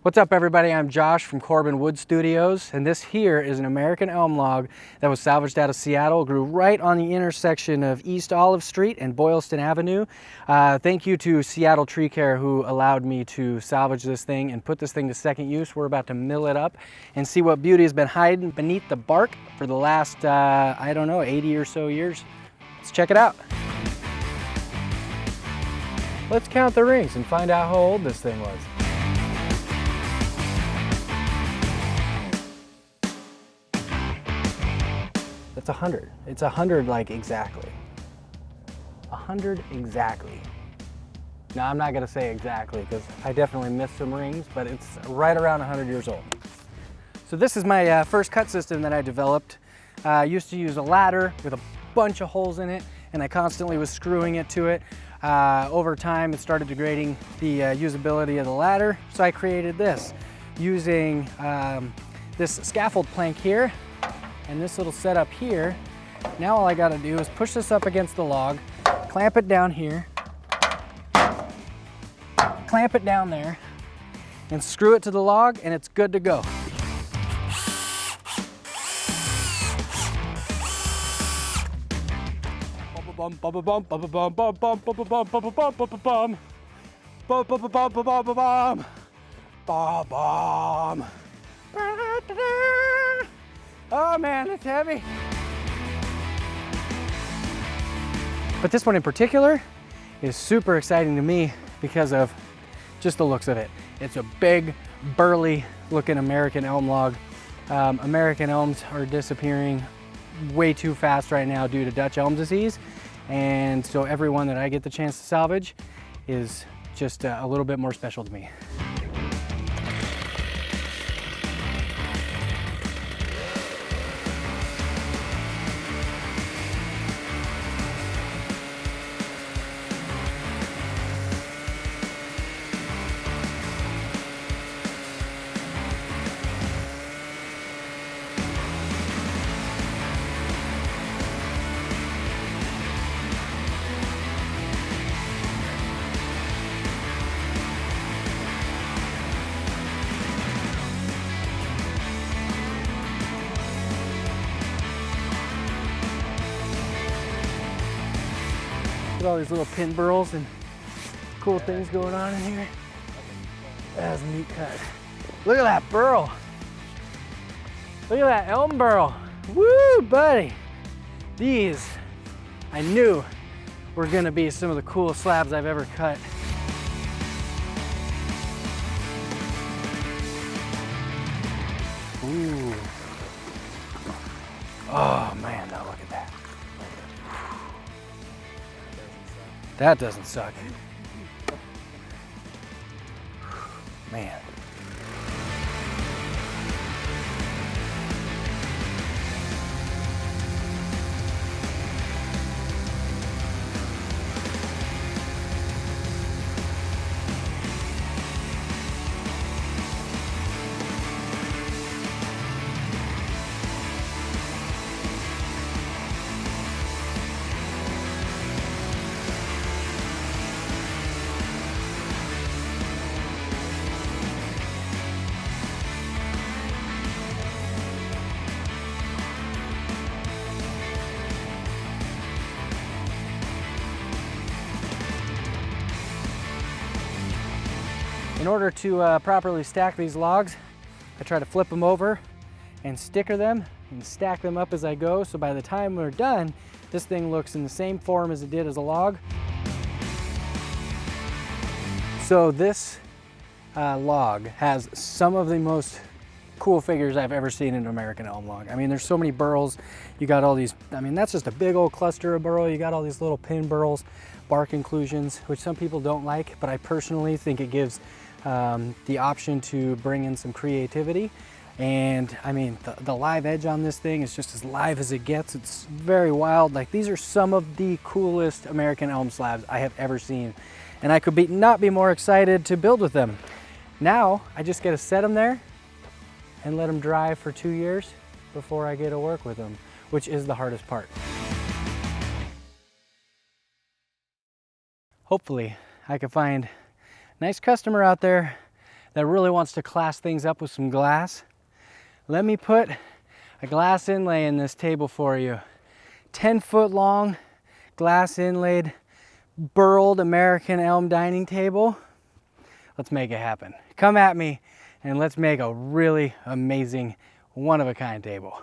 What's up everybody, I'm Josh from Corbin Wood Studios, and this here is an American elm log that was salvaged out of Seattle. It grew right on the intersection of East Olive Street and Boylston Avenue. Thank you to Seattle Tree Care who allowed me to salvage this thing and put this thing to second use. We're about to mill it up and see what beauty has been hiding beneath the bark for the last, I don't know, 80 or so years. Let's check it out. Let's count the rings and find out how old this thing was. That's 100. It's 100 like exactly. 100 exactly. Now I'm not gonna say exactly because I definitely missed some rings, but it's right around 100 years old. So this is my first cut system that I developed. I used to use a ladder with a bunch of holes in it, and I constantly was screwing it to it. Over time, it started degrading the usability of the ladder, so I created this using this scaffold plank here and this little setup here. Now all I gotta do is push this up against the log, clamp it down here, clamp it down there, and screw it to the log, and it's good to go. Oh man, it's heavy. But this one in particular is super exciting to me because of just the looks of it. It's a big, burly looking American elm log. American elms are disappearing way too fast right now due to Dutch elm disease. And so every one that I get the chance to salvage is just a little bit more special to me. Look at all these little pin burls and cool things going on in here. That's a neat cut. Look at that burl. Look at that elm burl. Woo, buddy. These, I knew were gonna be some of the coolest slabs I've ever cut. Ooh. Oh man, now look at that. That doesn't suck. Man. In order to properly stack these logs, I try to flip them over and sticker them and stack them up as I go, so by the time we're done, this thing looks in the same form as it did as a log. So this log has some of the most cool figures I've ever seen in an American elm log. I mean, there's so many burls. You got all these, I mean, that's just a big old cluster of burl. You got all these little pin burls, bark inclusions, which some people don't like, but I personally think it gives the option to bring in some creativity. And I mean, the live edge on this thing is just as live as it gets. It's very wild. Like, these are some of the coolest American elm slabs I have ever seen. And I could not be more excited to build with them. Now, I just get to set them there and let them dry for 2 years before I get to work with them, which is the hardest part. Hopefully I can find a nice customer out there that really wants to class things up with some glass, let me put a glass inlay in this table for you. 10-foot long, glass inlaid, burled American Elm dining table. Let's make it happen. Come at me and let's make a really amazing, one-of-a-kind table.